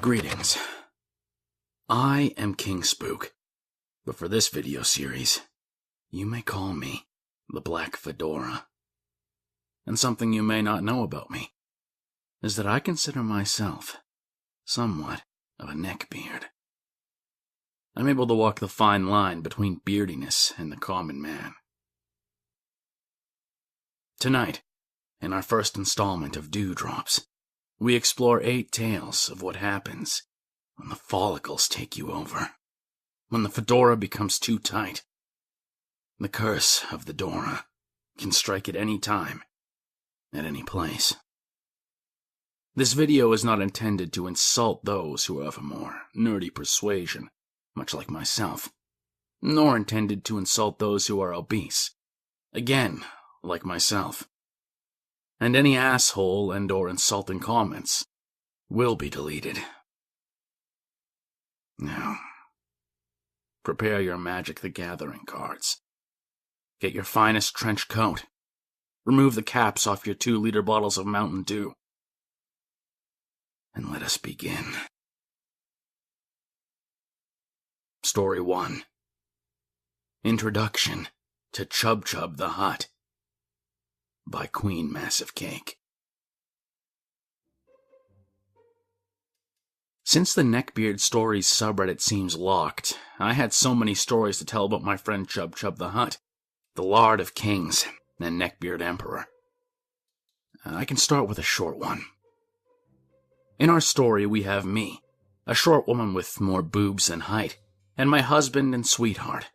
Greetings. I am KingSpook, but for this video series, you may call me the Black Fedora. And something you may not know about me is that I consider myself somewhat of a neckbeard. I'm able to walk the fine line between beardiness and the common man. Tonight, in our first installment of DewDrops, we explore 8 tales of what happens when the follicles take you over, when the fedora becomes too tight. The curse of the Dora can strike at any time, at any place. This video is not intended to insult those who are of a more nerdy persuasion, much like myself, nor intended to insult those who are obese, again, like myself. And any asshole and or insulting comments will be deleted. Now, prepare your Magic the Gathering cards. Get your finest trench coat. Remove the caps off your 2-liter bottles of Mountain Dew. And let us begin. Story 1. Introduction to Chub Chub the Hut by Queen Massive Cake. Since the Neckbeard Stories subreddit seems locked, I had so many stories to tell about my friend Chub Chub the Hut, the Lord of Kings and Neckbeard Emperor. I can start with a short one. In our story, we have me, a short woman with more boobs than height, and my husband and sweetheart,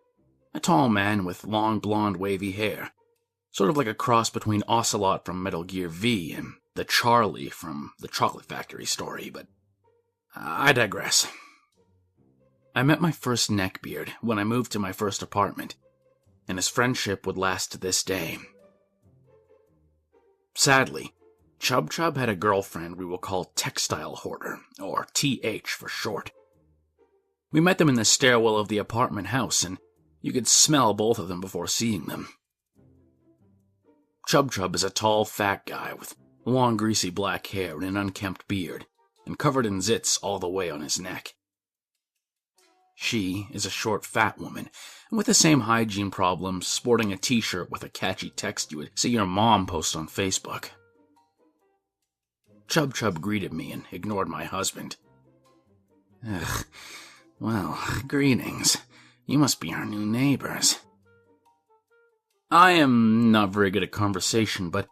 a tall man with long blonde wavy hair, sort of like a cross between Ocelot from Metal Gear V and the Charlie from the Chocolate Factory story, but I digress. I met my first neckbeard when I moved to my first apartment, and his friendship would last to this day. Sadly, Chub Chub had a girlfriend we will call Textile Hoarder, or TH for short. We met them in the stairwell of the apartment house, and you could smell both of them before seeing them. Chub Chub is a tall, fat guy with long, greasy black hair and an unkempt beard, and covered in zits all the way on his neck. She is a short, fat woman, with the same hygiene problems, sporting a t-shirt with a catchy text you would see your mom post on Facebook. Chub Chub greeted me and ignored my husband. Ugh, well, greetings. You must be our new neighbors. I am not very good at conversation, but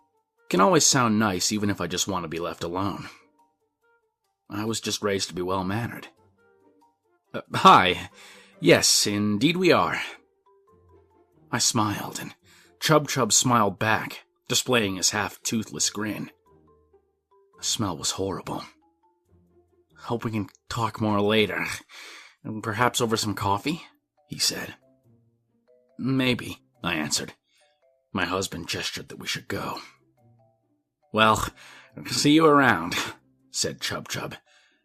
can always sound nice even if I just want to be left alone. I was just raised to be well-mannered. Hi. Yes, indeed we are. I smiled, and Chub Chub smiled back, displaying his half-toothless grin. The smell was horrible. Hope we can talk more later. Perhaps over some coffee? He said. Maybe, I answered. My husband gestured that we should go. Well, see you around, said Chub Chub,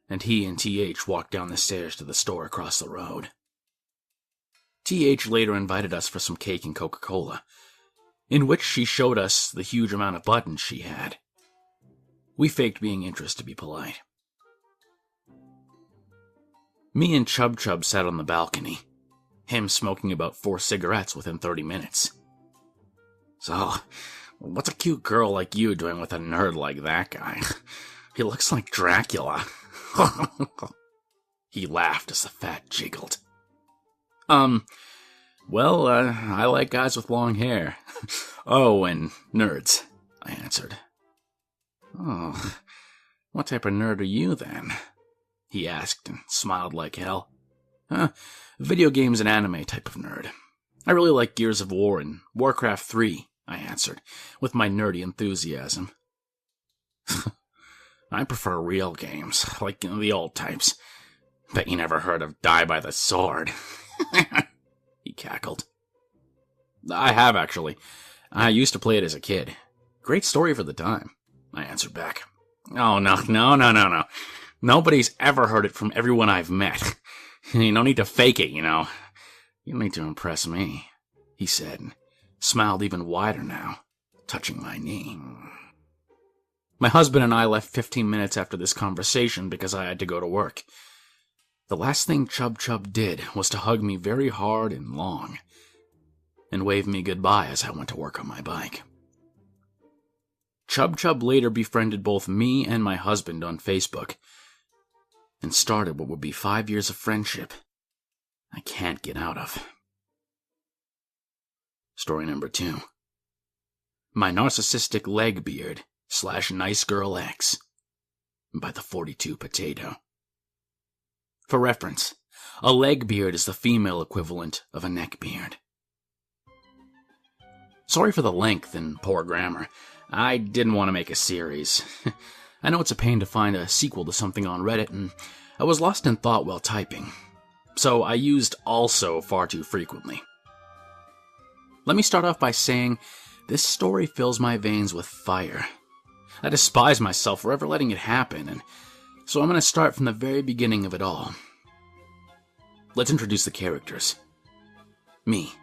and he and TH walked down the stairs to the store across the road. TH later invited us for some cake and Coca-Cola, in which she showed us the huge amount of buttons she had. We faked being interested to be polite. Me and Chub Chub sat on the balcony, him smoking about 4 cigarettes within 30 minutes. So, what's a cute girl like you doing with a nerd like that guy? He looks like Dracula. He laughed as the fat jiggled. Well, I like guys with long hair. Oh, and nerds, I answered. Oh, what type of nerd are you then? He asked and smiled like hell. Video games and anime type of nerd. I really like Gears of War and Warcraft 3, I answered, with my nerdy enthusiasm. I prefer real games, like the old types. Bet you never heard of Die by the Sword. He cackled. I have, actually. I used to play it as a kid. Great story for the time, I answered back. Oh, no. Nobody's ever heard it from everyone I've met. You don't need to fake it, you know. You don't need to impress me, he said, and smiled even wider now, touching my knee. My husband and I left 15 minutes after this conversation because I had to go to work. The last thing Chub Chub did was to hug me very hard and long, and wave me goodbye as I went to work on my bike. Chub Chub later befriended both me and my husband on Facebook, and started what would be 5 years of friendship I can't get out of. Story number 2. My narcissistic Legbeard / nice girl ex by the 42 Potato. For reference, a Legbeard is the female equivalent of a Neckbeard. Sorry for the length and poor grammar. I didn't want to make a series. I know it's a pain to find a sequel to something on Reddit, and I was lost in thought while typing, so I used also far too frequently. Let me start off by saying this story fills my veins with fire. I despise myself for ever letting it happen, and so I'm going to start from the very beginning of it all. Let's introduce the characters. Me.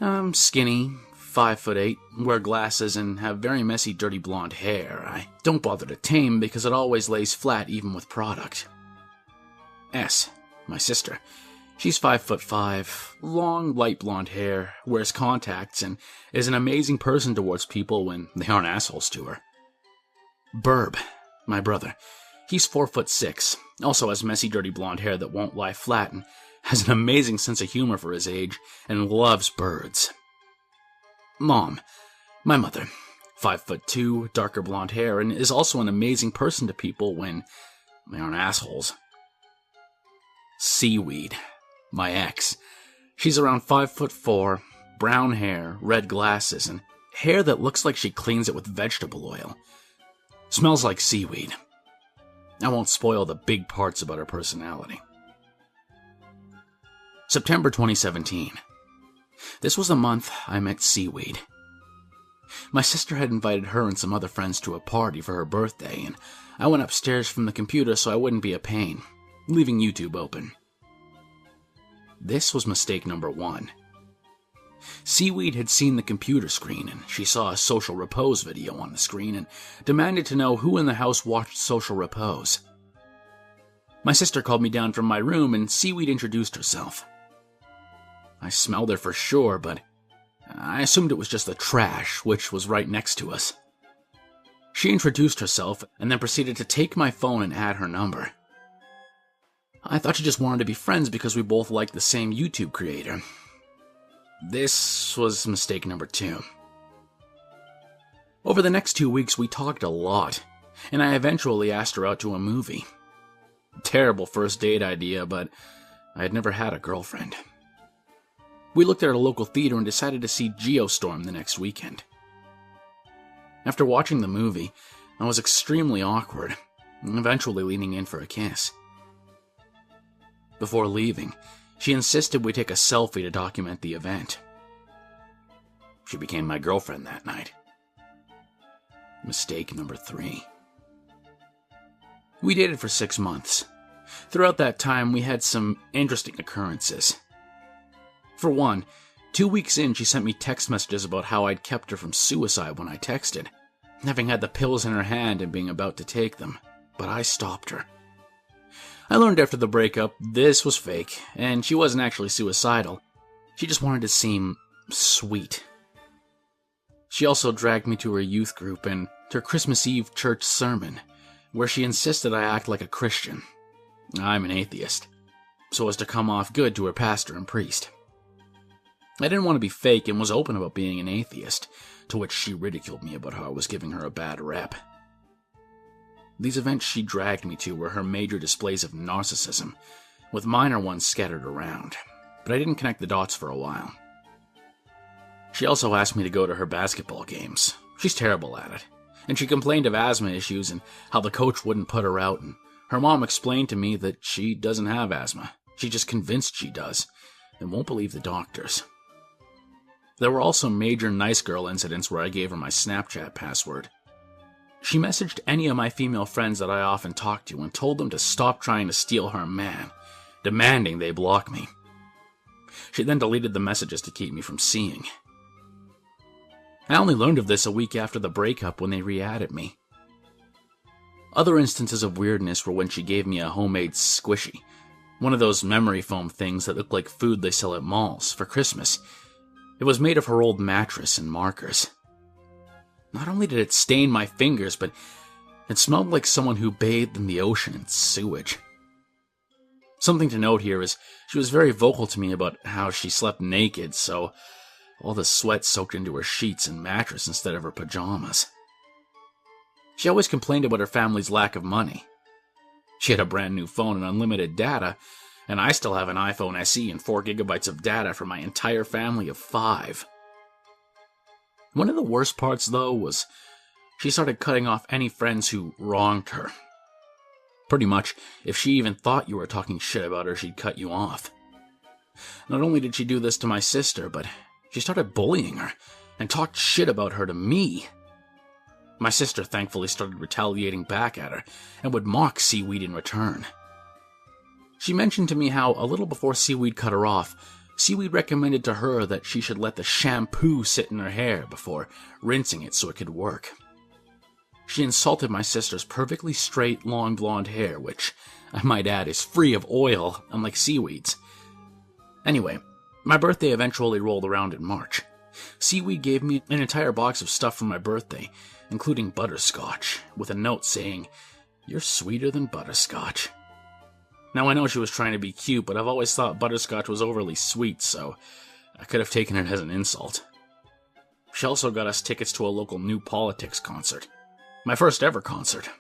I'm skinny, 5'8", wear glasses, and have very messy, dirty blonde hair. I don't bother to tame because it always lays flat even with product. S, my sister. She's 5'5", long, light blonde hair, wears contacts, and is an amazing person towards people when they aren't assholes to her. Burb, my brother. He's 4'6", also has messy, dirty blonde hair that won't lie flat, and has an amazing sense of humor for his age, and loves birds. Mom, my mother, 5'2", darker blonde hair, and is also an amazing person to people when they aren't assholes. Seaweed, my ex. She's around 5'4", brown hair, red glasses, and hair that looks like she cleans it with vegetable oil. Smells like seaweed. I won't spoil the big parts about her personality. September 2017. This was the month I met Seaweed. My sister had invited her and some other friends to a party for her birthday, and I went upstairs from the computer so I wouldn't be a pain, leaving YouTube open. This was mistake number 1. Seaweed had seen the computer screen, and she saw a Social Repose video on the screen and demanded to know who in the house watched Social Repose. My sister called me down from my room, and Seaweed introduced herself. I smelled her for sure, but I assumed it was just the trash, which was right next to us. She introduced herself, and then proceeded to take my phone and add her number. I thought she just wanted to be friends because we both liked the same YouTube creator. This was mistake number 2. Over the next 2 weeks, we talked a lot, and I eventually asked her out to a movie. Terrible first date idea, but I had never had a girlfriend. We looked at a local theater and decided to see Geostorm the next weekend. After watching the movie, I was extremely awkward, eventually leaning in for a kiss. Before leaving, she insisted we take a selfie to document the event. She became my girlfriend that night. Mistake number 3. We dated for 6 months. Throughout that time, we had some interesting occurrences. For one, 2 weeks in, she sent me text messages about how I'd kept her from suicide when I texted, having had the pills in her hand and being about to take them, but I stopped her. I learned after the breakup this was fake, and she wasn't actually suicidal. She just wanted to seem sweet. She also dragged me to her youth group and to her Christmas Eve church sermon, where she insisted I act like a Christian. I'm an atheist, so as to come off good to her pastor and priest. I didn't want to be fake and was open about being an atheist, to which she ridiculed me about how I was giving her a bad rep. These events she dragged me to were her major displays of narcissism, with minor ones scattered around, but I didn't connect the dots for a while. She also asked me to go to her basketball games. She's terrible at it, and she complained of asthma issues and how the coach wouldn't put her out, and her mom explained to me that she doesn't have asthma. She's just convinced she does, and won't believe the doctors. There were also major nice girl incidents where I gave her my Snapchat password. She messaged any of my female friends that I often talked to and told them to stop trying to steal her man, demanding they block me. She then deleted the messages to keep me from seeing. I only learned of this a week after the breakup when they re-added me. Other instances of weirdness were when she gave me a homemade squishy, one of those memory foam things that look like food they sell at malls, for Christmas. It was made of her old mattress and markers. Not only did it stain my fingers, but it smelled like someone who bathed in the ocean in sewage. Something to note here is she was very vocal to me about how she slept naked, so all the sweat soaked into her sheets and mattress instead of her pajamas. She always complained about her family's lack of money. She had a brand new phone and unlimited data, and I still have an iPhone SE and 4 gigabytes of data for my entire family of 5. One of the worst parts, though, was she started cutting off any friends who wronged her. Pretty much, if she even thought you were talking shit about her, she'd cut you off. Not only did she do this to my sister, but she started bullying her and talked shit about her to me. My sister thankfully started retaliating back at her and would mock Seaweed in return. She mentioned to me how, a little before Seaweed cut her off, Seaweed recommended to her that she should let the shampoo sit in her hair before rinsing it so it could work. She insulted my sister's perfectly straight, long blonde hair, which, I might add, is free of oil, unlike Seaweed's. Anyway, my birthday eventually rolled around in March. Seaweed gave me an entire box of stuff for my birthday, including butterscotch, with a note saying, "You're sweeter than butterscotch." Now, I know she was trying to be cute, but I've always thought butterscotch was overly sweet, so I could have taken it as an insult. She also got us tickets to a local New Politics concert. My first ever concert.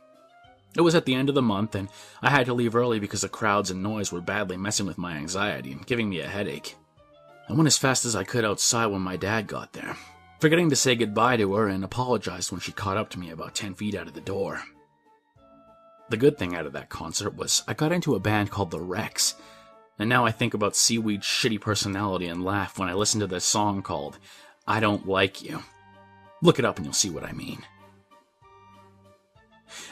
It was at the end of the month, and I had to leave early because the crowds and noise were badly messing with my anxiety and giving me a headache. I went as fast as I could outside when my dad got there, forgetting to say goodbye to her, and apologized when she caught up to me about 10 feet out of the door. The good thing out of that concert was I got into a band called The Rex, and now I think about Seaweed's shitty personality and laugh when I listen to this song called "I Don't Like You." Look it up and you'll see what I mean.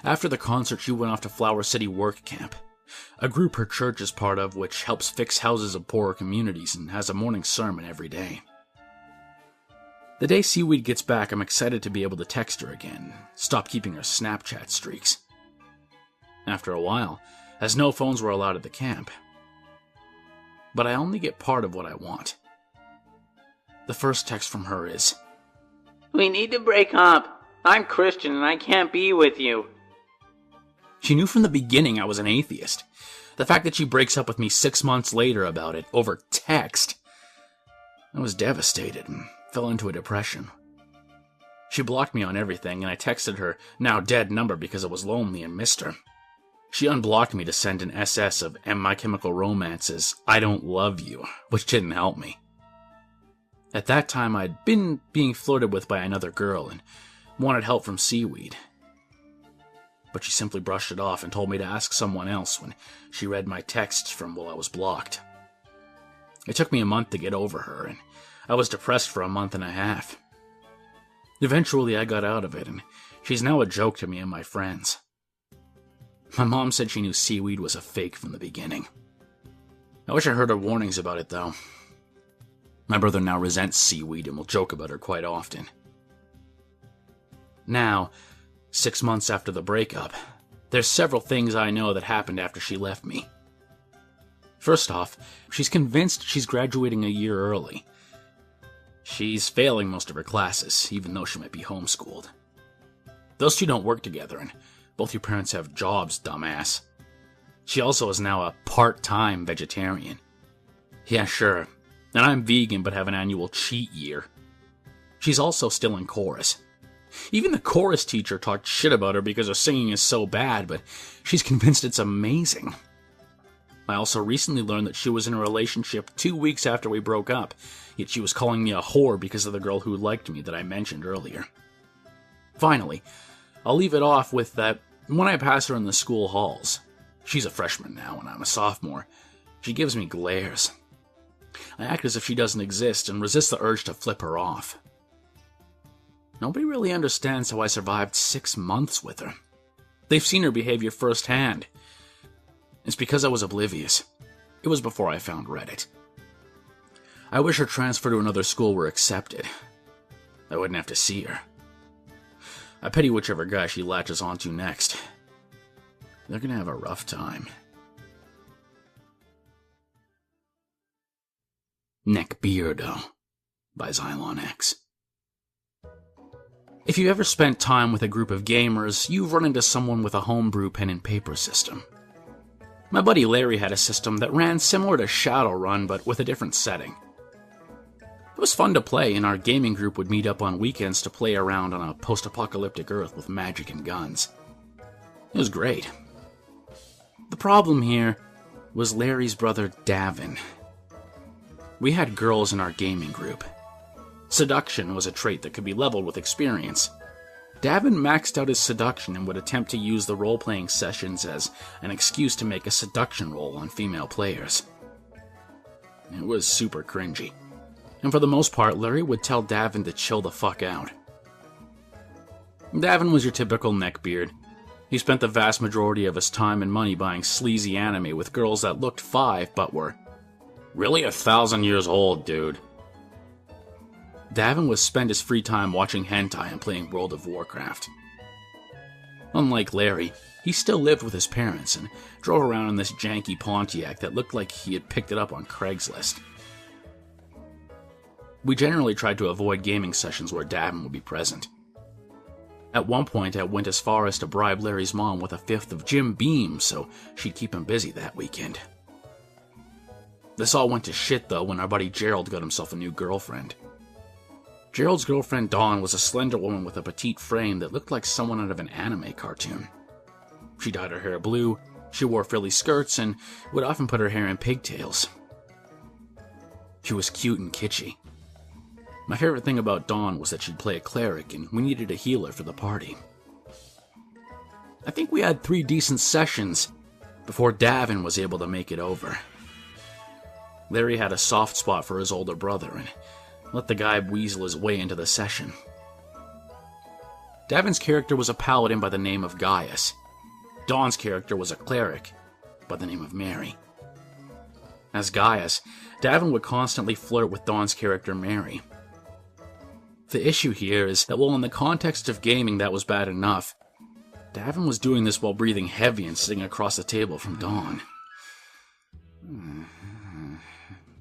After the concert, she went off to Flower City Work Camp, a group her church is part of which helps fix houses of poorer communities and has a morning sermon every day. The day Seaweed gets back, I'm excited to be able to text her again, stop keeping her Snapchat streaks. After a while, as no phones were allowed at the camp. But I only get part of what I want. The first text from her is, "We need to break up. I'm Christian and I can't be with you." She knew from the beginning I was an atheist. The fact that she breaks up with me 6 months later about it, over text. I was devastated and fell into a depression. She blocked me on everything, and I texted her now dead number because I was lonely and missed her. She unblocked me to send an SS of My Chemical Romance's "I Don't Love You," which didn't help me. At that time, I'd been being flirted with by another girl and wanted help from Seaweed. But she simply brushed it off and told me to ask someone else when she read my texts from while I was blocked. It took me a month to get over her, and I was depressed for a month and a half. Eventually, I got out of it, and she's now a joke to me and my friends. My mom said she knew Seaweed was a fake from the beginning. I wish I heard her warnings about it, though. My brother now resents Seaweed and will joke about her quite often. Now, 6 months after the breakup, there's several things I know that happened after she left me. First off, she's convinced she's graduating a year early. She's failing most of her classes, even though she might be homeschooled. Those two don't work together, and both your parents have jobs, dumbass. She also is now a part-time vegetarian. Yeah, sure. And I'm vegan but have an annual cheat year. She's also still in chorus. Even the chorus teacher talked shit about her because her singing is so bad, but she's convinced it's amazing. I also recently learned that she was in a relationship 2 weeks after we broke up, yet she was calling me a whore because of the girl who liked me that I mentioned earlier. Finally, I'll leave it off with that when I pass her in the school halls. She's a freshman now and I'm a sophomore. She gives me glares. I act as if she doesn't exist and resist the urge to flip her off. Nobody really understands how I survived 6 months with her. They've seen her behavior firsthand. It's because I was oblivious. It was before I found Reddit. I wish her transfer to another school were accepted. I wouldn't have to see her. I pity whichever guy she latches onto next. they're gonna have a rough time. Neckbeard by Xylon X. If you've ever spent time with a group of gamers, you've run into someone with a homebrew pen and paper system. My buddy Larry had a system that ran similar to Shadowrun, but with a different setting. It was fun to play, and our gaming group would meet up on weekends to play around on a post-apocalyptic Earth with magic and guns. It was great. The problem here was Larry's brother Davin. We had girls in our gaming group. Seduction was a trait that could be leveled with experience. Davin maxed out his seduction and would attempt to use the role-playing sessions as an excuse to make a seduction roll on female players. It was super cringy. And for the most part, Larry would tell Davin to chill the fuck out. Davin was your typical neckbeard. He spent the vast majority of his time and money buying sleazy anime with girls that looked 5 but were really 1,000 years old, dude. Davin would spend his free time watching hentai and playing World of Warcraft. Unlike Larry, he still lived with his parents and drove around in this janky Pontiac that looked like he had picked it up on Craigslist. We generally tried to avoid gaming sessions where Davin would be present. At one point, I went as far as to bribe Larry's mom with a 5th of Jim Beam so she'd keep him busy that weekend. This all went to shit, though, when our buddy Gerald got himself a new girlfriend. Gerald's girlfriend Dawn was a slender woman with a petite frame that looked like someone out of an anime cartoon. She dyed her hair blue, she wore frilly skirts, and would often put her hair in pigtails. She was cute and kitschy. My favorite thing about Dawn was that she'd play a cleric, and we needed a healer for the party. I think we had 3 decent sessions before Davin was able to make it over. Larry had a soft spot for his older brother, and let the guy weasel his way into the session. Davin's character was a paladin by the name of Gaius. Dawn's character was a cleric by the name of Mary. As Gaius, Davin would constantly flirt with Dawn's character Mary. The issue here is that while in the context of gaming that was bad enough, Davin was doing this while breathing heavy and sitting across the table from Dawn.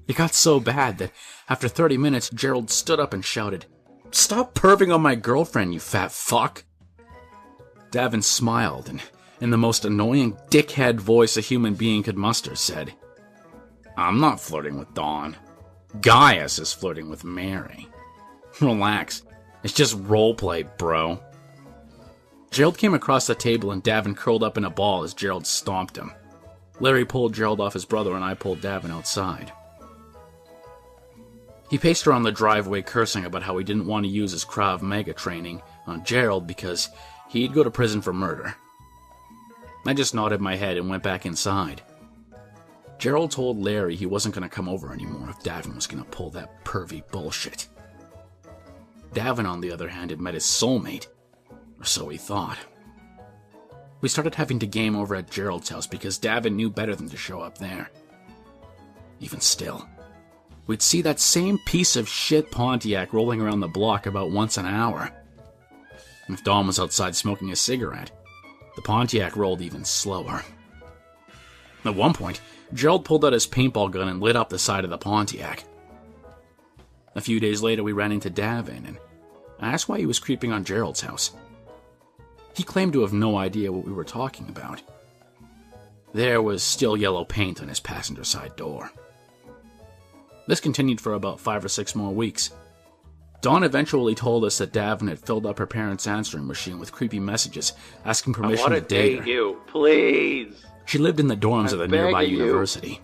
It got so bad that after 30 minutes, Gerald stood up and shouted, "Stop perving on my girlfriend, you fat fuck!" Davin smiled and, in the most annoying dickhead voice a human being could muster, said, "I'm not flirting with Dawn. Gaius is flirting with Mary. Relax. It's just roleplay, bro." Gerald came across the table and Davin curled up in a ball as Gerald stomped him. Larry pulled Gerald off his brother and I pulled Davin outside. He paced around the driveway cursing about how he didn't want to use his Krav Maga training on Gerald because he'd go to prison for murder. I just nodded my head and went back inside. Gerald told Larry he wasn't going to come over anymore if Davin was going to pull that pervy bullshit. Davin, on the other hand, had met his soulmate, or so he thought. We started having to game over at Gerald's house because Davin knew better than to show up there. Even still, we'd see that same piece of shit Pontiac rolling around the block about once an hour. And if Dawn was outside smoking a cigarette, the Pontiac rolled even slower. At one point, Gerald pulled out his paintball gun and lit up the side of the Pontiac. A few days later, we ran into Davin, and I asked why he was creeping on Gerald's house. He claimed to have no idea what we were talking about. There was still yellow paint on his passenger side door. This continued for about 5 or 6 more weeks. Dawn eventually told us that Davin had filled up her parents' answering machine with creepy messages asking permission to date her. You, please. She lived in the dorms of the nearby university.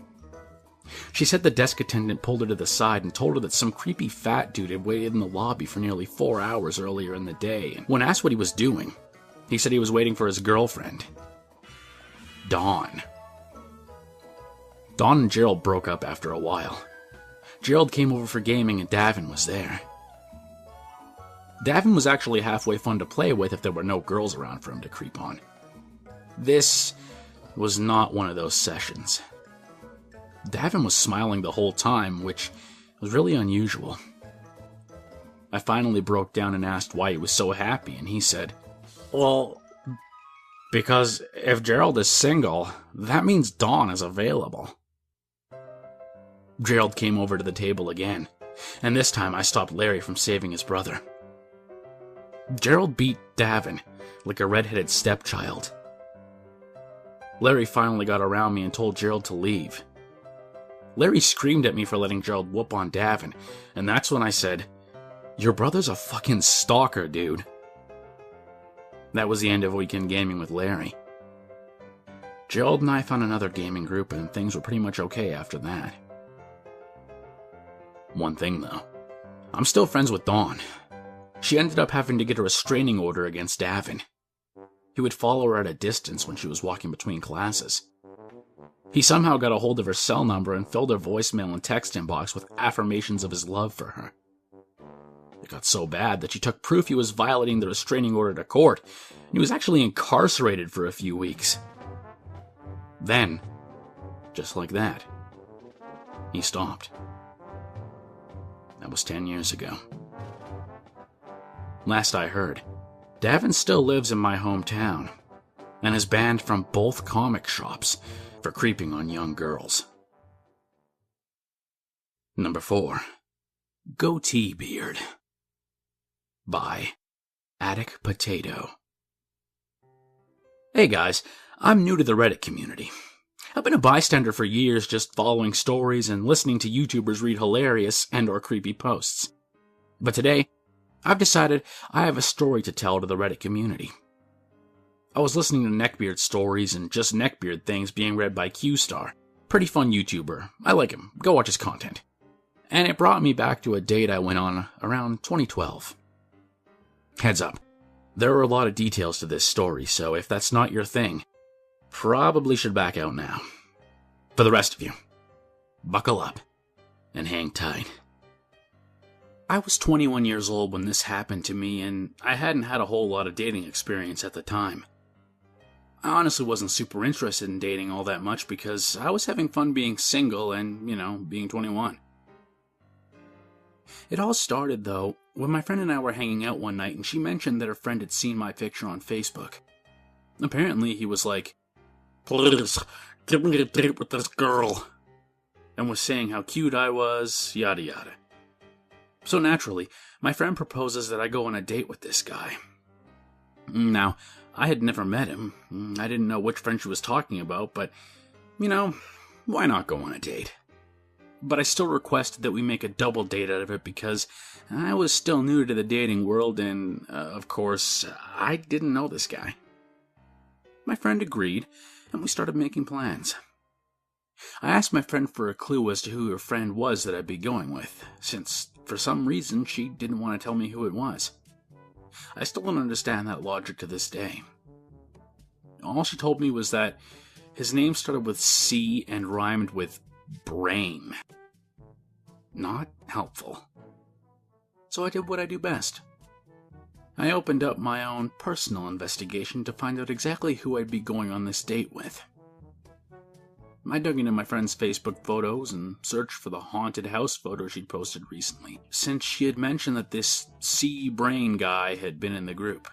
She said the desk attendant pulled her to the side and told her that some creepy fat dude had waited in the lobby for nearly 4 hours earlier in the day, and when asked what he was doing, he said he was waiting for his girlfriend, Dawn. Dawn and Gerald broke up after a while. Gerald came over for gaming and Davin was there. Davin was actually halfway fun to play with if there were no girls around for him to creep on. This was not one of those sessions. Davin was smiling the whole time, which was really unusual. I finally broke down and asked why he was so happy, and he said, "Well, Because if Gerald is single, that means Dawn is available. Gerald came over to the table again, and this time I stopped Larry from saving his brother. Gerald beat Davin like a red-headed stepchild. Larry finally got around me and told Gerald to leave. Larry screamed at me for letting Gerald whoop on Davin, and that's when I said, "Your brother's a fucking stalker, dude." That was the end of weekend gaming with Larry. Gerald and I found another gaming group, and things were pretty much okay after that. One thing, though. I'm still friends with Dawn. She ended up having to get a restraining order against Davin. He would follow her at a distance when she was walking between classes. He somehow got a hold of her cell number and filled her voicemail and text inbox with affirmations of his love for her. It got so bad that she took proof he was violating the restraining order to court, and he was actually incarcerated for a few weeks. Then, just like that, he stopped. That was 10 years ago. Last I heard, Davin still lives in my hometown, and is banned from both comic shops for creeping on young girls. Number 4. Goatee Beard by Attic Potato. Hey guys, I'm new to the Reddit community. I've been a bystander for years, just following stories and listening to YouTubers read hilarious and or creepy posts. But today, I've decided I have a story to tell to the Reddit community. I was listening to Neckbeard stories and just Neckbeard things being read by Ksarch. Pretty fun YouTuber. I like him. Go watch his content. And it brought me back to a date I went on around 2012. Heads up, there are a lot of details to this story, so if that's not your thing, probably should back out now. For the rest of you, buckle up and hang tight. I was 21 years old when this happened to me, and I hadn't had a whole lot of dating experience at the time. I honestly wasn't super interested in dating all that much because I was having fun being single and, being 21. It all started, though, when my friend and I were hanging out one night and she mentioned that her friend had seen my picture on Facebook. Apparently, he was like, "Please, give me a date with this girl," and was saying how cute I was, yada yada. So naturally, my friend proposes that I go on a date with this guy. Now, I had never met him. I didn't know which friend she was talking about, but, why not go on a date? But I still requested that we make a double date out of it because I was still new to the dating world and, of course, I didn't know this guy. My friend agreed, and we started making plans. I asked my friend for a clue as to who her friend was that I'd be going with, since, for some reason, she didn't want to tell me who it was. I still don't understand that logic to this day. All she told me was that his name started with C and rhymed with brain. Not helpful. So I did what I do best. I opened up my own personal investigation to find out exactly who I'd be going on this date with. I dug into my friend's Facebook photos and searched for the haunted house photo she'd posted recently, since she had mentioned that this C-Brain guy had been in the group.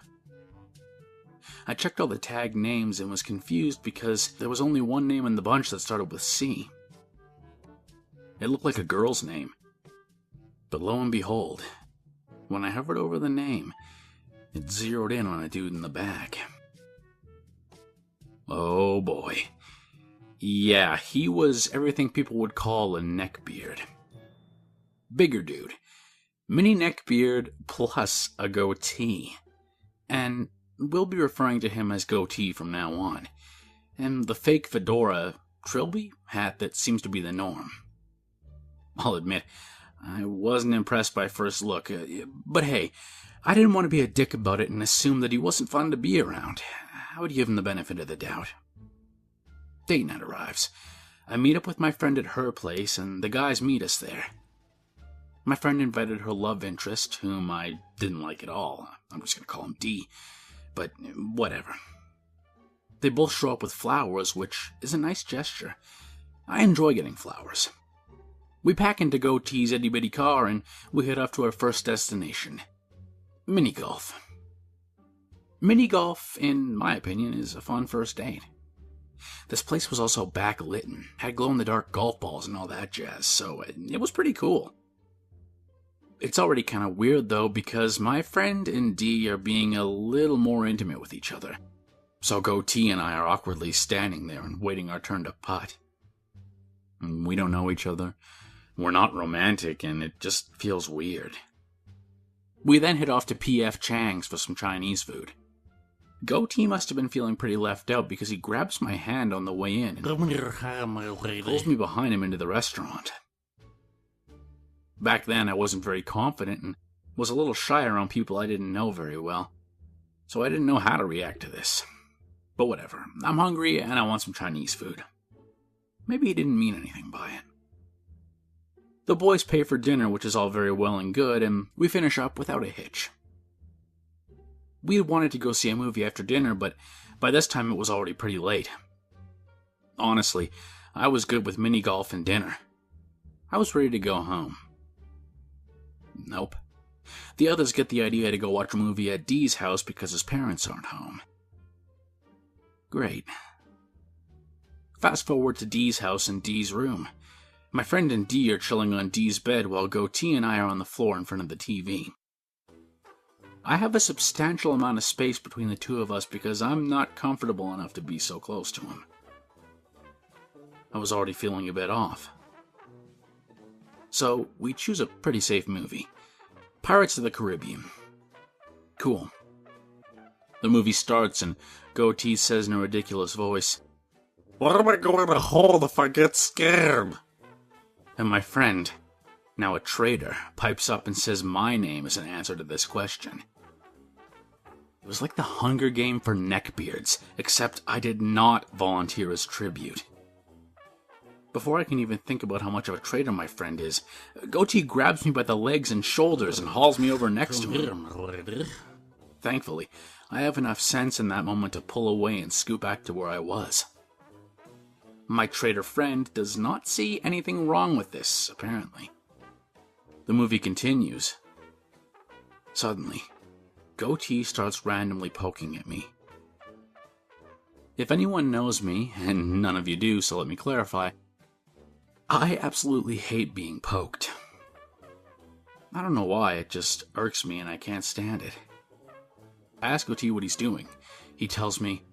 I checked all the tagged names and was confused because there was only one name in the bunch that started with C. It looked like a girl's name. But lo and behold, when I hovered over the name, it zeroed in on a dude in the back. Oh boy. Yeah, he was everything people would call a neckbeard. Bigger dude. Mini neckbeard plus a goatee. And we'll be referring to him as goatee from now on. And the fake fedora, trilby hat that seems to be the norm. I'll admit, I wasn't impressed by first look, but hey, I didn't want to be a dick about it and assume that he wasn't fun to be around. I would give him the benefit of the doubt. Date night arrives. I meet up with my friend at her place, and the guys meet us there. My friend invited her love interest, whom I didn't like at all. I'm just going to call him D, but whatever. They both show up with flowers, which is a nice gesture. I enjoy getting flowers. We pack into Goatee's itty-bitty car, and we head off to our first destination, mini golf. Mini golf, in my opinion, is a fun first date. This place was also backlit and had glow-in-the-dark golf balls and all that jazz, so it was pretty cool. It's already kind of weird, though, because my friend and Dee are being a little more intimate with each other. So Goatee and I are awkwardly standing there and waiting our turn to putt. We don't know each other. We're not romantic, and it just feels weird. We then head off to P.F. Chang's for some Chinese food. Goatee must have been feeling pretty left out because he grabs my hand on the way in and pulls me behind him into the restaurant. Back then, I wasn't very confident and was a little shy around people I didn't know very well, so I didn't know how to react to this. But whatever, I'm hungry and I want some Chinese food. Maybe he didn't mean anything by it. The boys pay for dinner, which is all very well and good, and we finish up without a hitch. We had wanted to go see a movie after dinner, but by this time it was already pretty late. Honestly, I was good with mini golf and dinner. I was ready to go home. Nope. The others get the idea to go watch a movie at Dee's house because his parents aren't home. Great. Fast forward to Dee's house and Dee's room. My friend and Dee are chilling on Dee's bed while Goatee and I are on the floor in front of the TV. I have a substantial amount of space between the two of us because I'm not comfortable enough to be so close to him. I was already feeling a bit off. So, we choose a pretty safe movie. Pirates of the Caribbean. Cool. The movie starts and Goatee says in a ridiculous voice, "What am I going to hold if I get scared?" And my friend, now a traitor, pipes up and says my name as an answer to this question. It was like the Hunger Game for neckbeards, except I did not volunteer as tribute. Before I can even think about how much of a traitor my friend is, Goatee grabs me by the legs and shoulders and hauls me over next to him. Thankfully, I have enough sense in that moment to pull away and scoot back to where I was. My traitor friend does not see anything wrong with this, apparently. The movie continues. Suddenly, Goatee starts randomly poking at me. If anyone knows me, and none of you do, so let me clarify, I absolutely hate being poked. I don't know why, it just irks me and I can't stand it. I ask Goatee what he's doing. He tells me,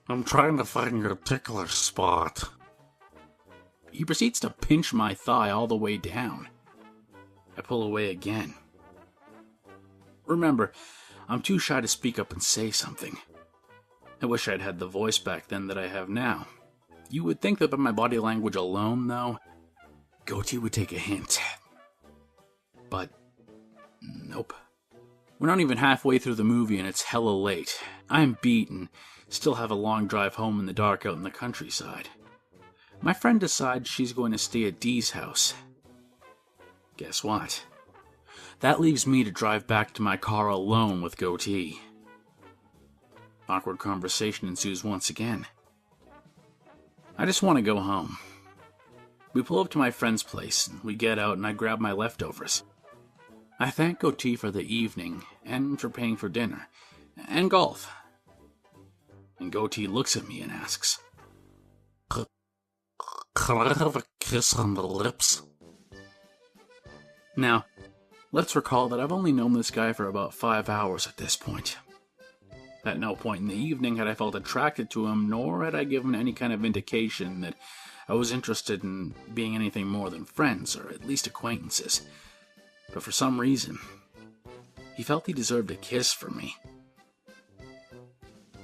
"I'm trying to find your tickler spot." He proceeds to pinch my thigh all the way down. I pull away again. Remember, I'm too shy to speak up and say something. I wish I'd had the voice back then that I have now. You would think that by my body language alone, though, Goatee would take a hint. But, nope. We're not even halfway through the movie and it's hella late. I'm beat and still have a long drive home in the dark out in the countryside. My friend decides she's going to stay at Dee's house. Guess what? That leaves me to drive back to my car alone with Goatee. Awkward conversation ensues once again. I just want to go home. We pull up to my friend's place, and we get out and I grab my leftovers. I thank Goatee for the evening, and for paying for dinner, and golf. And Goatee looks at me and asks, "Can I have a kiss on the lips?" Now, let's recall that I've only known this guy for about 5 hours at this point. At no point in the evening had I felt attracted to him, nor had I given any kind of indication that I was interested in being anything more than friends, or at least acquaintances. But for some reason, he felt he deserved a kiss from me.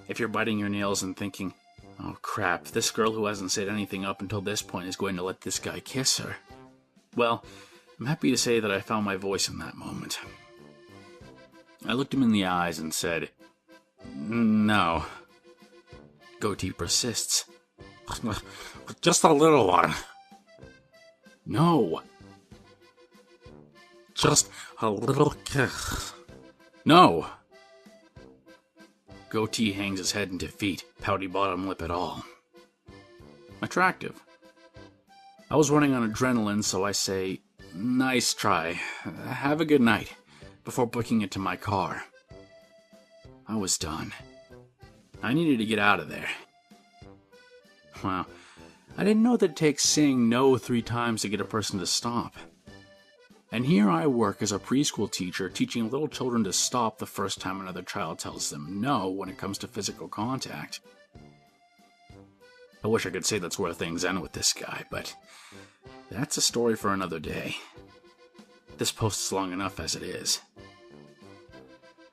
If you're biting your nails and thinking, "Oh crap, this girl who hasn't said anything up until this point is going to let this guy kiss her," well, I'm happy to say that I found my voice in that moment. I looked him in the eyes and said, "No." Goatee persists. "Just a little one." "No." "Just a little kiss." "No." Goatee hangs his head in defeat, pouty bottom lip at all. Attractive. I was running on adrenaline, so I say, "Nice try. Have a good night," before booking it to my car. I was done. I needed to get out of there. Wow, I didn't know that it takes saying no 3 times to get a person to stop. And here I work as a preschool teacher, teaching little children to stop the first time another child tells them no when it comes to physical contact. I wish I could say that's where things end with this guy, but that's a story for another day. This post is long enough as it is.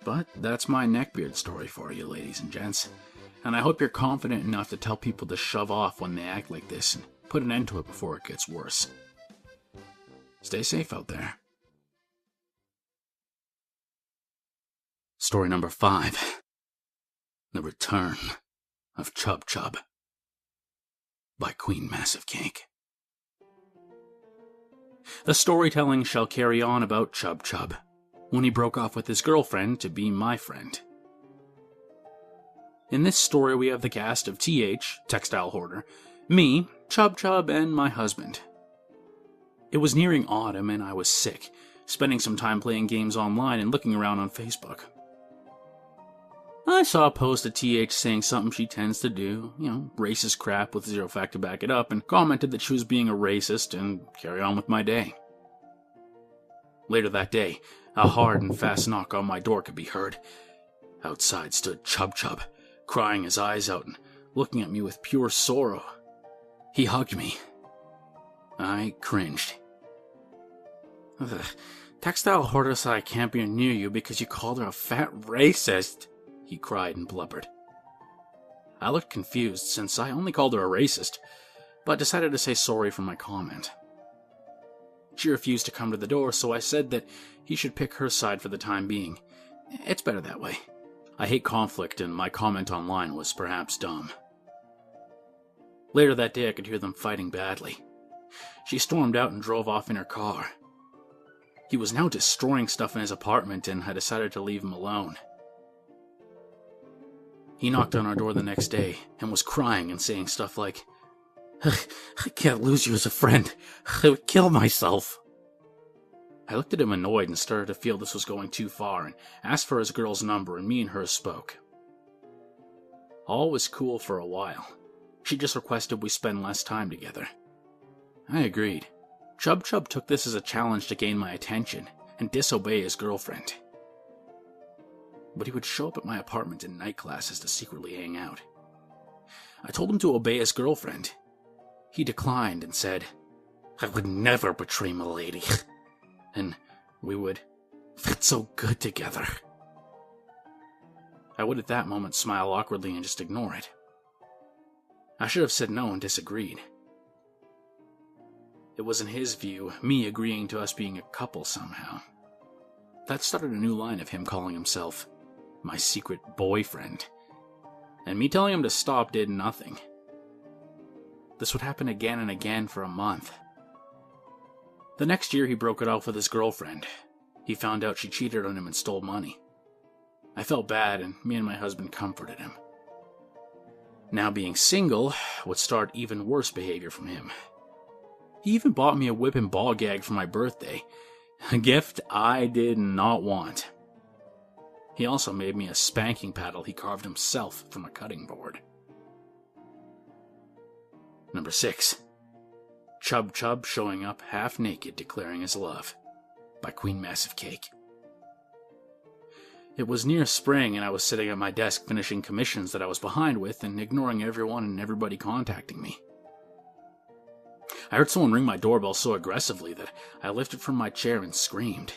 But that's my Neckbeard story for you, ladies and gents. And I hope you're confident enough to tell people to shove off when they act like this and put an end to it before it gets worse. Stay safe out there. Story number 5. The Return of Chub Chub by Queen Massive Cake. The storytelling shall carry on about Chub Chub, when he broke off with his girlfriend to be my friend. In this story we have the cast of TH, Textile Hoarder, me, Chub Chub, and my husband. It was nearing autumn and I was sick, spending some time playing games online and looking around on Facebook. I saw a post of TH saying something she tends to do, racist crap with zero fact to back it up, and commented that she was being a racist and carry on with my day. Later that day, a hard and fast knock on my door could be heard. Outside stood Chub Chub, crying his eyes out and looking at me with pure sorrow. He hugged me. I cringed. "The Textile Hoarder said I can't be near you because you called her a fat racist," he cried and blubbered. I looked confused since I only called her a racist, but decided to say sorry for my comment. She refused to come to the door, so I said that he should pick her side for the time being. It's better that way. I hate conflict, and my comment online was perhaps dumb. Later that day I could hear them fighting badly. She stormed out and drove off in her car. He was now destroying stuff in his apartment, and I decided to leave him alone. He knocked on our door the next day, and was crying and saying stuff like, "I can't lose you as a friend. I would kill myself." I looked at him annoyed and started to feel this was going too far, and asked for his girl's number, and me and her spoke. All was cool for a while. She just requested we spend less time together. I agreed. Chub Chub took this as a challenge to gain my attention and disobey his girlfriend. But he would show up at my apartment in night classes to secretly hang out. I told him to obey his girlfriend. He declined and said, "I would never betray my lady," and we would fit so good together. I would at that moment smile awkwardly and just ignore it. I should have said no and disagreed. It was in his view, me agreeing to us being a couple somehow. That started a new line of him calling himself my secret boyfriend, and me telling him to stop did nothing. This would happen again and again for a month. The next year he broke it off with his girlfriend. He found out she cheated on him and stole money. I felt bad, and me and my husband comforted him. Now being single would start even worse behavior from him. He even bought me a whip and ball gag for my birthday, a gift I did not want. He also made me a spanking paddle he carved himself from a cutting board. Number 6. Chub Chub showing up half naked declaring his love by Queen Massive Cake. It was near spring and I was sitting at my desk finishing commissions that I was behind with and ignoring everyone and everybody contacting me. I heard someone ring my doorbell so aggressively that I lifted from my chair and screamed.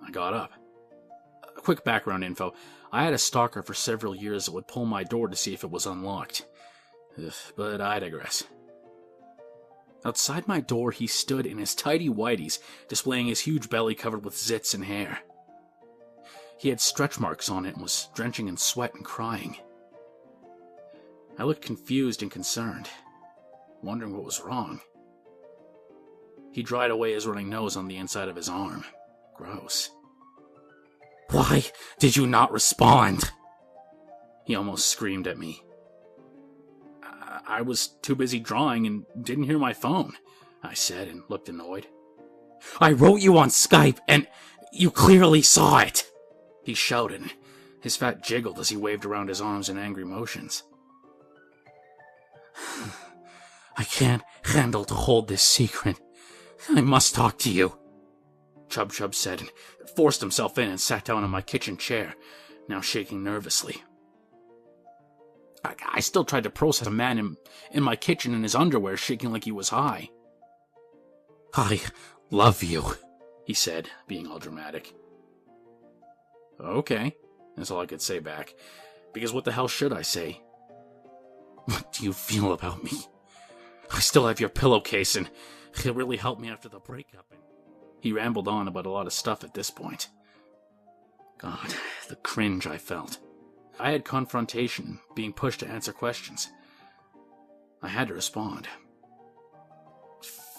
I got up. A quick background info. I had a stalker for several years that would pull my door to see if it was unlocked. But I digress. Outside my door he stood in his tidy whities, displaying his huge belly covered with zits and hair. He had stretch marks on it and was drenching in sweat and crying. I looked confused and concerned, wondering what was wrong. He dried away his running nose on the inside of his arm. Gross. "Why did you not respond?" He almost screamed at me. I was too busy drawing and didn't hear my phone, I said and looked annoyed. "I wrote you on Skype and you clearly saw it," he shouted. His fat jiggled as he waved around his arms in angry motions. I can't handle to hold this secret. I must talk to you, Chub Chub said, and forced himself in and sat down on my kitchen chair, now shaking nervously. I still tried to process a man in my kitchen in his underwear shaking like he was high. I love you, he said, being all dramatic. Okay, that's all I could say back, because what the hell should I say? What do you feel about me? I still have your pillowcase, and it really helped me after the breakup. He rambled on about a lot of stuff at this point. God, the cringe I felt. I had confrontation, being pushed to answer questions. I had to respond.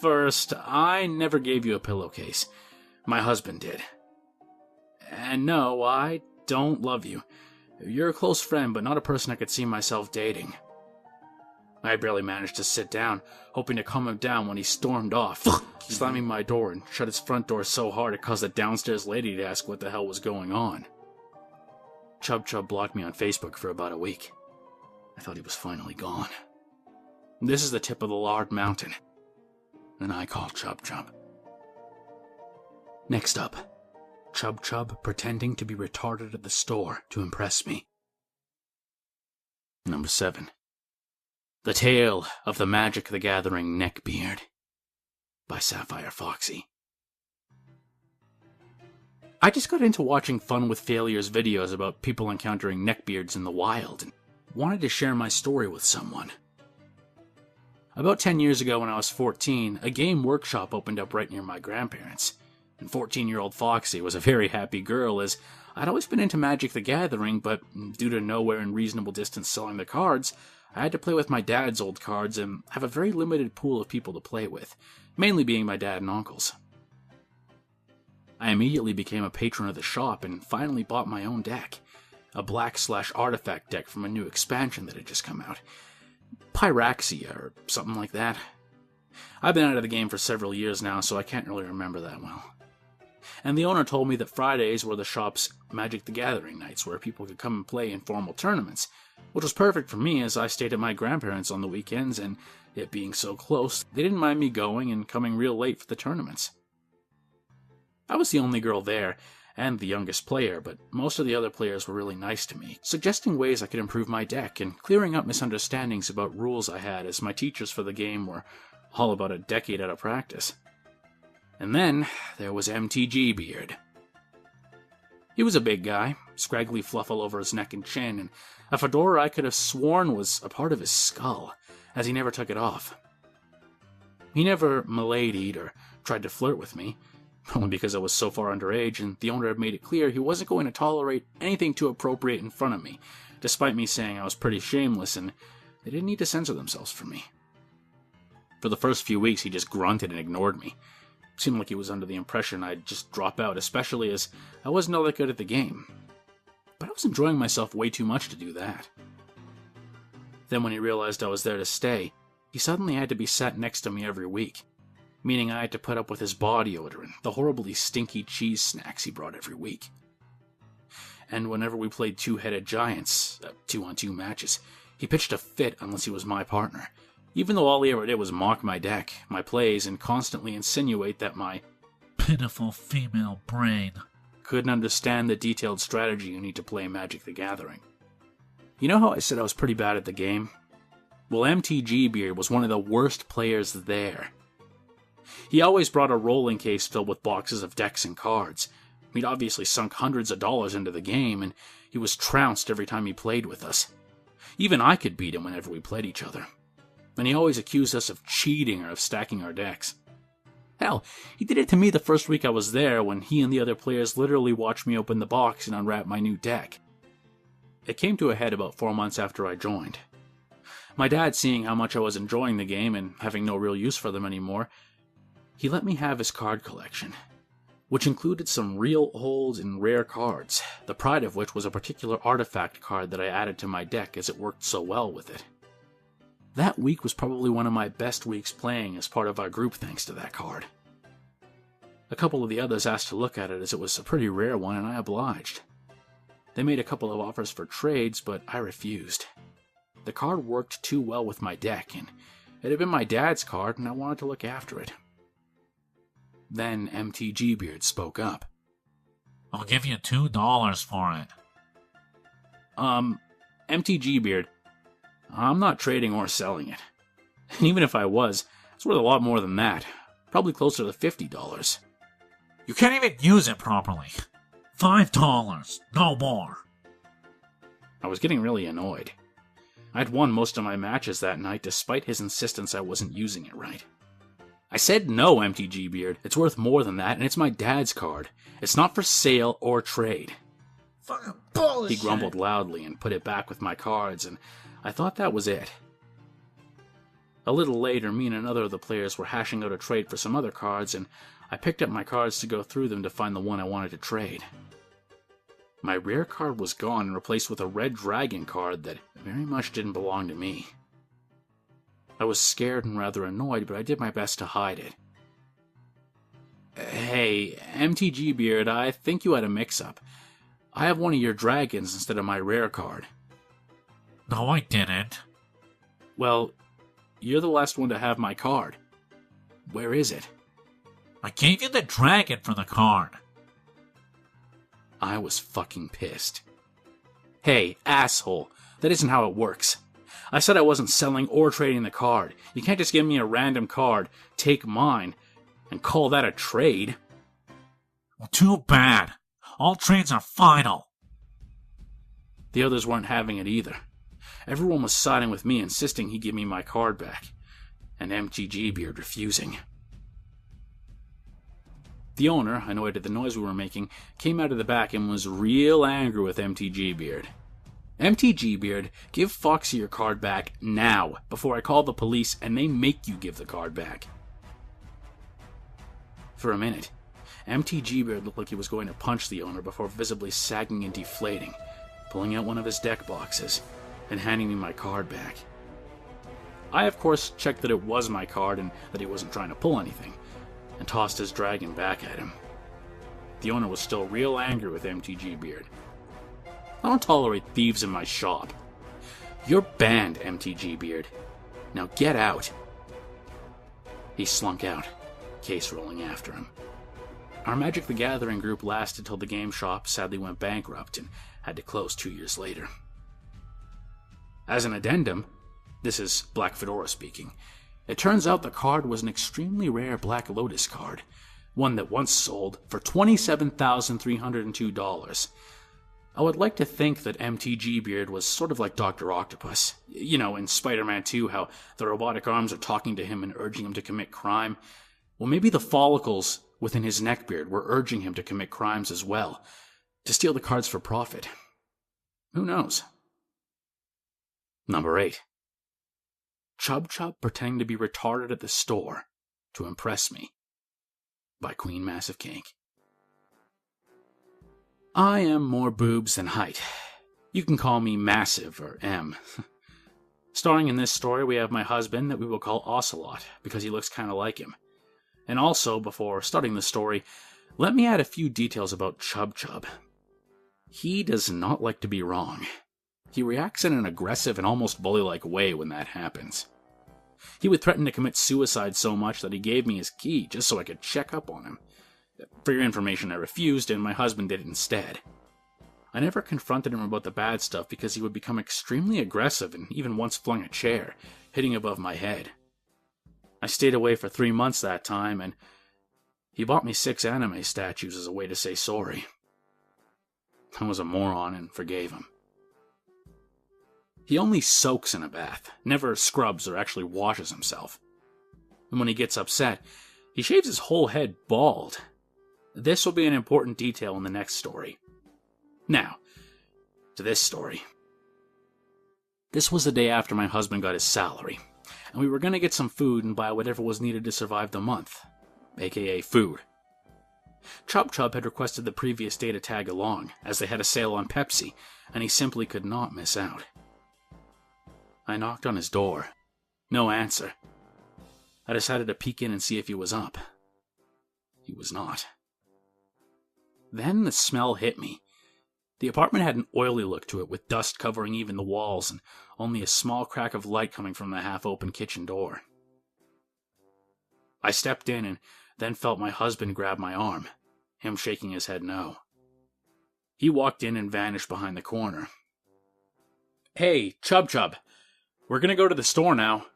First, I never gave you a pillowcase. My husband did. And no, I don't love you. You're a close friend, but not a person I could see myself dating. I barely managed to sit down, hoping to calm him down when he stormed off, slamming my door and shut his front door so hard it caused the downstairs lady to ask what the hell was going on. Chub Chub blocked me on Facebook for about a week. I thought he was finally gone. This is the tip of the Lard Mountain, and I call Chub Chub. Next up, Chub Chub pretending to be retarded at the store to impress me. Number 7. The Tale of the Magic the Gathering Neckbeard by Sapphire Foxy. I just got into watching Fun with Failures videos about people encountering neckbeards in the wild and wanted to share my story with someone. About 10 years ago when I was 14, a game workshop opened up right near my grandparents, and 14-year-old Foxy was a very happy girl as I'd always been into Magic the Gathering, but due to nowhere in reasonable distance selling the cards, I had to play with my dad's old cards and have a very limited pool of people to play with, mainly being my dad and uncles. I immediately became a patron of the shop and finally bought my own deck, a black/artifact deck from a new expansion that had just come out. Pyraxia or something like that. I've been out of the game for several years now, so I can't really remember that well. And the owner told me that Fridays were the shop's Magic the Gathering nights where people could come and play informal tournaments, which was perfect for me as I stayed at my grandparents' on the weekends, and it being so close, they didn't mind me going and coming real late for the tournaments. I was the only girl there, and the youngest player, but most of the other players were really nice to me, suggesting ways I could improve my deck and clearing up misunderstandings about rules I had, as my teachers for the game were all about a decade out of practice. And then there was MTG Beard. He was a big guy, scraggly fluff all over his neck and chin, and a fedora I could have sworn was a part of his skull, as he never took it off. He never miladied or tried to flirt with me, only because I was so far underage, and the owner had made it clear he wasn't going to tolerate anything too appropriate in front of me, despite me saying I was pretty shameless and they didn't need to censor themselves for me. For the first few weeks, he just grunted and ignored me. It seemed like he was under the impression I'd just drop out, especially as I wasn't all that good at the game. But I was enjoying myself way too much to do that. Then when he realized I was there to stay, he suddenly had to be sat next to me every week, meaning I had to put up with his body odor and the horribly stinky cheese snacks he brought every week. And whenever we played two-headed giants, 2-on-2 matches, he pitched a fit unless he was my partner, even though all he ever did was mock my deck, my plays, and constantly insinuate that my pitiful female brain couldn't understand the detailed strategy you need to play Magic the Gathering. You know how I said I was pretty bad at the game? Well, MTG Beard was one of the worst players there. He always brought a rolling case filled with boxes of decks and cards. He'd obviously sunk hundreds of dollars into the game, and he was trounced every time he played with us. Even I could beat him whenever we played each other. And he always accused us of cheating or of stacking our decks. Hell, he did it to me the first week I was there when he and the other players literally watched me open the box and unwrap my new deck. It came to a head about 4 months after I joined. My dad, seeing how much I was enjoying the game and having no real use for them anymore, he let me have his card collection, which included some real old and rare cards, the pride of which was a particular artifact card that I added to my deck as it worked so well with it. That week was probably one of my best weeks playing as part of our group thanks to that card. A couple of the others asked to look at it as it was a pretty rare one, and I obliged. They made a couple of offers for trades, but I refused. The card worked too well with my deck, and it had been my dad's card, and I wanted to look after it. Then MTG spoke up. I'll give you $2 for it. MTG, I'm not trading or selling it. And even if I was, it's worth a lot more than that. Probably closer to $50. You can't even use it properly. $5, no more. I was getting really annoyed. I'd won most of my matches that night despite his insistence I wasn't using it right. I said no, MTG, it's worth more than that, and it's my dad's card. It's not for sale or trade. Fucking bullshit. He grumbled loudly and put it back with my cards, and I thought that was it. A little later, me and another of the players were hashing out a trade for some other cards, and I picked up my cards to go through them to find the one I wanted to trade. My rare card was gone and replaced with a red dragon card that very much didn't belong to me. I was scared and rather annoyed, but I did my best to hide it. Hey, MTG, I think you had a mix-up. I have one of your dragons instead of my rare card. No, I didn't. Well, you're the last one to have my card. Where is it? I gave you the dragon for the card. I was fucking pissed. Hey, asshole, that isn't how it works. I said I wasn't selling or trading the card. You can't just give me a random card, take mine, and call that a trade. Well, too bad. All trades are final. The others weren't having it either. Everyone was siding with me, insisting he give me my card back, and MTG refusing. The owner, annoyed at the noise we were making, came out of the back and was real angry with MTG. MTG, give Foxy your card back now, before I call the police and they make you give the card back. For a minute, MTG looked like he was going to punch the owner before visibly sagging and deflating, pulling out one of his deck boxes, and handing me my card back. I, of course, checked that it was my card and that he wasn't trying to pull anything, and tossed his dragon back at him. The owner was still real angry with MTG. I don't tolerate thieves in my shop. You're banned, MTG. Now get out. He slunk out, Case rolling after him. Our Magic the Gathering group lasted till the game shop sadly went bankrupt and had to close 2 years later. As an addendum, this is Black Fedora speaking, it turns out the card was an extremely rare Black Lotus card, one that once sold for $27,302. I would like to think that MTG was sort of like Dr. Octopus. You know, in Spider-Man 2, how the robotic arms are talking to him and urging him to commit crime. Well, maybe the follicles within his neckbeard were urging him to commit crimes as well, to steal the cards for profit. Who knows? Number 8. Chub pretending to be retarded at the store to impress me, by Queen Massive Cake. I am more boobs than height. You can call me Massive or M. Starring in this story, we have my husband that we will call Ocelot, because he looks kind of like him. And also, before starting the story, let me add a few details about Chub. He does not like to be wrong. He reacts in an aggressive and almost bully-like way when that happens. He would threaten to commit suicide so much that he gave me his key just so I could check up on him. For your information, I refused, and my husband did it instead. I never confronted him about the bad stuff because he would become extremely aggressive and even once flung a chair, hitting above my head. I stayed away for 3 months that time, and he bought me 6 anime statues as a way to say sorry. I was a moron and forgave him. He only soaks in a bath, never scrubs or actually washes himself. And when he gets upset, he shaves his whole head bald. This will be an important detail in the next story. Now, to this story. This was the day after my husband got his salary, and we were going to get some food and buy whatever was needed to survive the month, aka food. Chub had requested the previous day to tag along, as they had a sale on Pepsi, and he simply could not miss out. I knocked on his door. No answer. I decided to peek in and see if he was up. He was not. Then the smell hit me. The apartment had an oily look to it, with dust covering even the walls and only a small crack of light coming from the half-open kitchen door. I stepped in and then felt my husband grab my arm, him shaking his head no. He walked in and vanished behind the corner. "Hey, Chub Chub, we're gonna go to the store now,"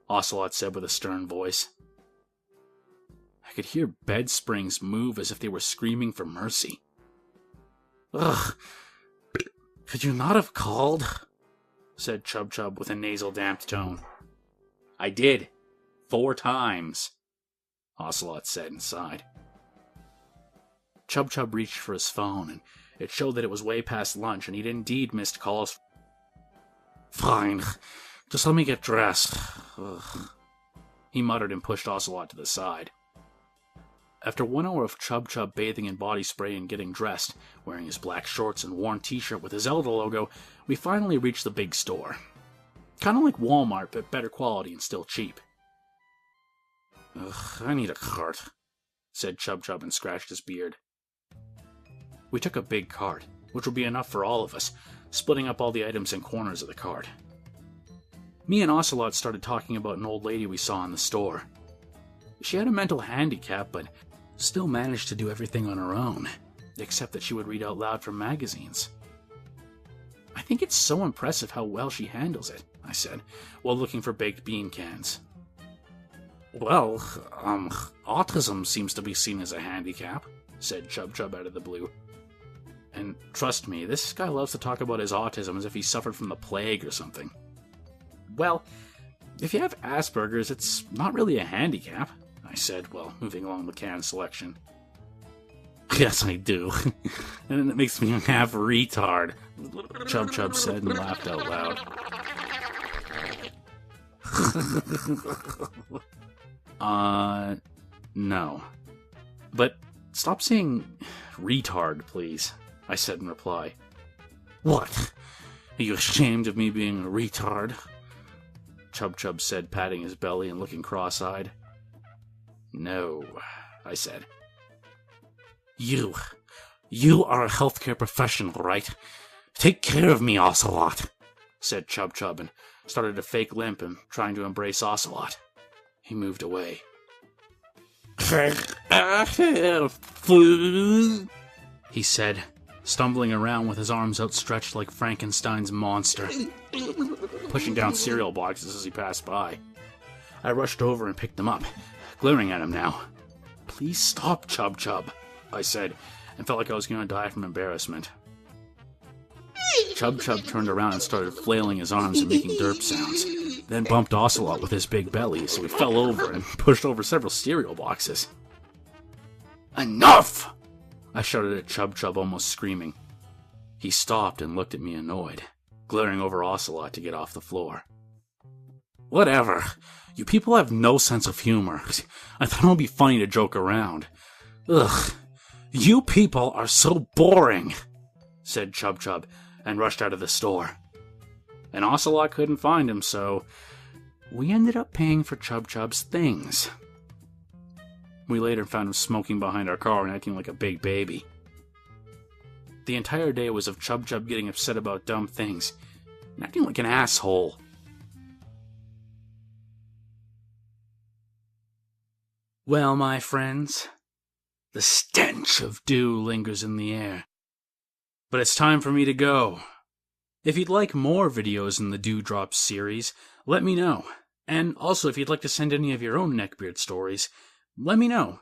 Ocelot said with a stern voice. I could hear bed springs move as if they were screaming for mercy. "Ugh, could you not have called?" said Chub Chub with a nasal damped tone. "I did. 4 times," Ocelot said and sighed. Chub Chub reached for his phone, and it showed that it was way past lunch, and he'd indeed missed calls. "Fine, just let me get dressed," he muttered and pushed Ocelot to the side. After 1 hour of Chub Chub bathing in body spray and getting dressed, wearing his black shorts and worn t-shirt with his Zelda logo, we finally reached the big store. Kinda like Walmart, but better quality and still cheap. "Ugh, I need a cart," said Chub Chub and scratched his beard. We took a big cart, which would be enough for all of us, splitting up all the items in corners of the cart. Me and Ocelot started talking about an old lady we saw in the store. She had a mental handicap, but still managed to do everything on her own, except that she would read out loud from magazines. "I think it's so impressive how well she handles it," I said, while looking for baked bean cans. "Well, autism seems to be seen as a handicap," said Chub Chub out of the blue. And trust me, this guy loves to talk about his autism as if he suffered from the plague or something. "Well, if you have Asperger's, it's not really a handicap," I said while moving along the can selection. "Yes, I do. And it makes me half retard," Chub Chub said and laughed out loud. No. But stop saying retard, please," I said in reply. "What? Are you ashamed of me being a retard?" Chub Chub said, patting his belly and looking cross-eyed. "No," I said. You are a healthcare professional, right? Take care of me, Ocelot," said Chub Chub and started a fake limp and trying to embrace Ocelot. He moved away. He said, stumbling around with his arms outstretched like Frankenstein's monster, pushing down cereal boxes as he passed by. I rushed over and picked them up, glaring at him now. "Please stop, Chub Chub," I said, and felt like I was going to die from embarrassment. Chub Chub turned around and started flailing his arms and making derp sounds, then bumped Ocelot with his big belly, so he fell over and pushed over several cereal boxes. "Enough!" I shouted at Chub Chub, almost screaming. He stopped and looked at me annoyed, glaring over Ocelot to get off the floor. "Whatever. You people have no sense of humor. I thought it would be funny to joke around. Ugh. You people are so boring," said Chub Chub, and rushed out of the store. And Ocelot couldn't find him, so we ended up paying for Chub Chub's things. We later found him smoking behind our car and acting like a big baby. The entire day was of Chub Chub getting upset about dumb things and acting like an asshole. Well, my friends, the stench of dew lingers in the air. But it's time for me to go. If you'd like more videos in the DewDrops series, let me know. And also, if you'd like to send any of your own Neckbeard stories, let me know.